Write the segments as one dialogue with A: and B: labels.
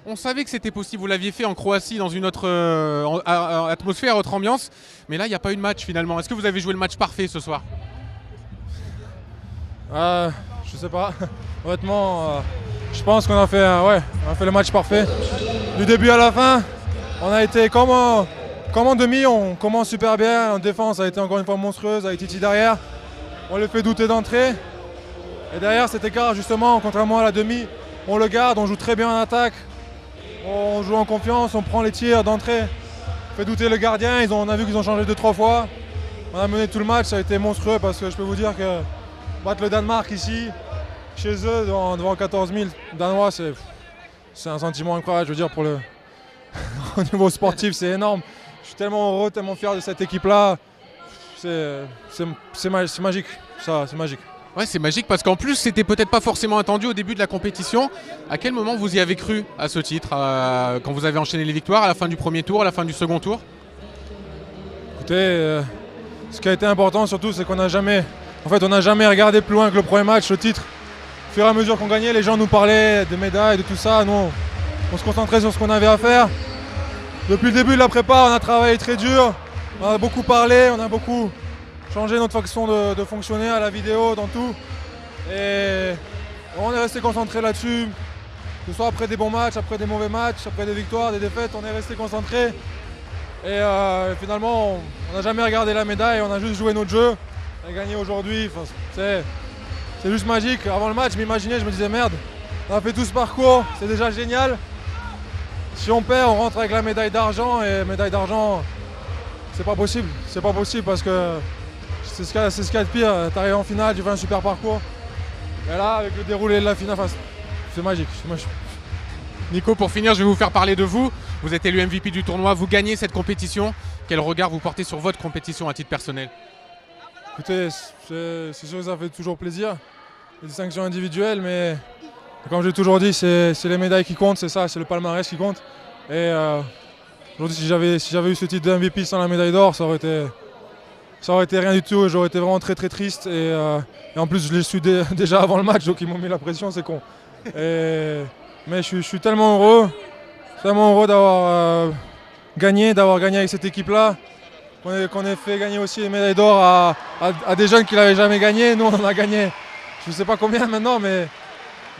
A: On savait que c'était possible, vous l'aviez fait en Croatie dans une autre atmosphère, autre ambiance. Mais là, il n'y a pas eu de match finalement. Est-ce que vous avez joué le match parfait ce soir?
B: Je sais pas. Honnêtement, je pense qu'on a fait, on a fait le match parfait. Du début à la fin, on a été comme en demi, on commence super bien. En défense, ça a été encore une fois monstrueuse avec Titi derrière. On les fait douter d'entrée. Et derrière cet écart, justement, contrairement à la demi, on le garde, on joue très bien en attaque. On joue en confiance, on prend les tirs d'entrée. On fait douter le gardien, on a vu qu'ils ont changé 2-3 fois. On a mené tout le match, ça a été monstrueux parce que je peux vous dire que battre le Danemark ici, chez eux, devant 14 000 Danois, c'est un sentiment incroyable. Je veux dire, au niveau sportif, c'est énorme. Je suis tellement heureux, tellement fier de cette équipe-là. C'est magique, ça, c'est magique.
A: Ouais, c'est magique parce qu'en plus, c'était peut-être pas forcément attendu au début de la compétition. À quel moment vous y avez cru à ce titre, quand vous avez enchaîné les victoires, à la fin du premier tour, à la fin du second tour?
B: Écoutez, ce qui a été important surtout, c'est qu'on n'a jamais regardé plus loin que le premier match, le titre. Au fur et à mesure qu'on gagnait, les gens nous parlaient des médailles, de tout ça. Nous, on se concentrait sur ce qu'on avait à faire. Depuis le début de la prépa, on a travaillé très dur. On a beaucoup parlé, on a beaucoup changé notre façon de fonctionner à la vidéo, dans tout. Et on est resté concentré là-dessus. Que ce soit après des bons matchs, après des mauvais matchs, après des victoires, des défaites, on est resté concentré. Et finalement, on n'a jamais regardé la médaille, on a juste joué notre jeu. On a gagné aujourd'hui. Enfin, c'est juste magique. Avant le match, je m'imaginais, je me disais merde, on a fait tout ce parcours, c'est déjà génial. Si on perd, on rentre avec la médaille d'argent et médaille d'argent, c'est pas possible. C'est pas possible parce que c'est ce qu'il y a de pire. T'arrives en finale, tu fais un super parcours. Et là, avec le déroulé de la finale, enfin, c'est magique.
A: Nico, pour finir, je vais vous faire parler de vous. Vous êtes élu MVP du tournoi, vous gagnez cette compétition. Quel regard vous portez sur votre compétition à titre personnel?
B: Écoutez, c'est sûr que ça fait toujours plaisir. Les distinctions individuelles, mais comme j'ai toujours dit, c'est les médailles qui comptent, c'est ça, c'est le palmarès qui compte. Et aujourd'hui, si j'avais eu ce titre de MVP sans la médaille d'or, ça aurait été rien du tout. J'aurais été vraiment très très triste. Et en plus, je l'ai su déjà avant le match, donc ils m'ont mis la pression, c'est con. Mais je suis tellement heureux d'avoir gagné avec cette équipe-là. Qu'on ait fait gagner aussi les médailles d'or à des jeunes qui n'avaient jamais gagné. Nous, on en a gagné, je ne sais pas combien maintenant, mais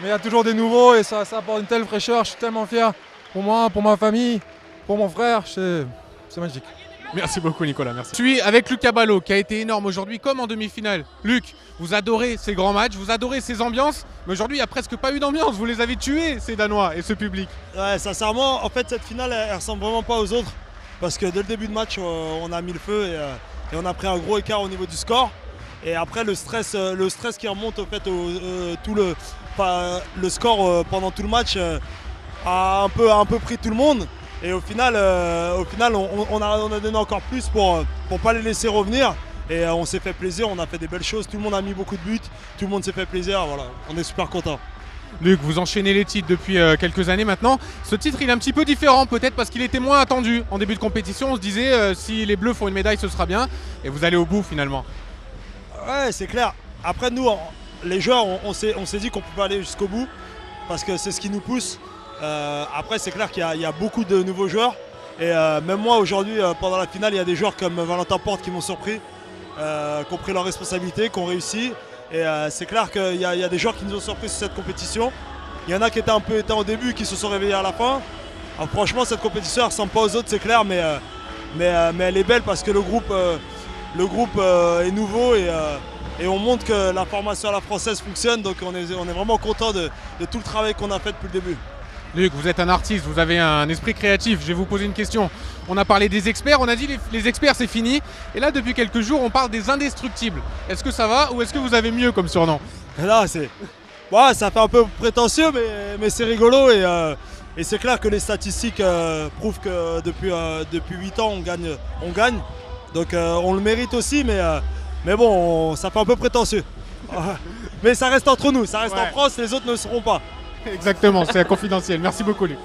B: il y a toujours des nouveaux et ça apporte une telle fraîcheur. Je suis tellement fier pour moi, pour ma famille, pour mon frère. C'est magique.
A: Merci beaucoup Nicolas, merci. Je suis avec Luc Caballo qui a été énorme aujourd'hui comme en demi-finale. Luc, vous adorez ces grands matchs, vous adorez ces ambiances, mais aujourd'hui il n'y a presque pas eu d'ambiance, vous les avez tués ces Danois et ce public.
C: Ouais, sincèrement, en fait cette finale elle ressemble vraiment pas aux autres parce que dès le début de match on a mis le feu et on a pris un gros écart au niveau du score. Et après le stress qui remonte au fait le score pendant tout le match a un peu pris tout le monde. Et au final on a donné encore plus pour pas les laisser revenir. Et on s'est fait plaisir, on a fait des belles choses, tout le monde a mis beaucoup de buts, tout le monde s'est fait plaisir, voilà, on est super content.
A: Luc, vous enchaînez les titres depuis quelques années maintenant. Ce titre, il est un petit peu différent peut-être parce qu'il était moins attendu. En début de compétition, on se disait si les Bleus font une médaille, ce sera bien. Et vous allez au bout finalement.
C: Ouais, c'est clair. Après nous, les joueurs, on s'est dit qu'on pouvait aller jusqu'au bout parce que c'est ce qui nous pousse. Après, c'est clair qu'il y a beaucoup de nouveaux joueurs. Et même moi, aujourd'hui, pendant la finale, il y a des joueurs comme Valentin Porte qui m'ont surpris, qui ont pris leurs responsabilités, qui ont réussi. Et c'est clair qu'il y a des joueurs qui nous ont surpris sur cette compétition. Il y en a qui étaient un peu éteints au début, qui se sont réveillés à la fin. Alors, franchement, cette compétition ne ressemble pas aux autres, c'est clair, mais elle est belle parce que le groupe est nouveau et on montre que la formation à la française fonctionne. Donc on est vraiment content de tout le travail qu'on a fait depuis le début.
A: Luc, vous êtes un artiste, vous avez un esprit créatif. Je vais vous poser une question. On a parlé des experts, on a dit les experts c'est fini. Et là, depuis quelques jours, on parle des indestructibles. Est-ce que ça va ou est-ce que vous avez mieux comme surnom?
C: Là, ça fait un peu prétentieux, mais c'est rigolo. Et c'est clair que les statistiques prouvent que depuis 8 ans, on gagne. Donc on le mérite aussi, mais bon, ça fait un peu prétentieux. Mais ça reste entre nous, ça reste en France, les autres ne le seront pas.
A: Exactement, c'est confidentiel. Merci beaucoup Luc.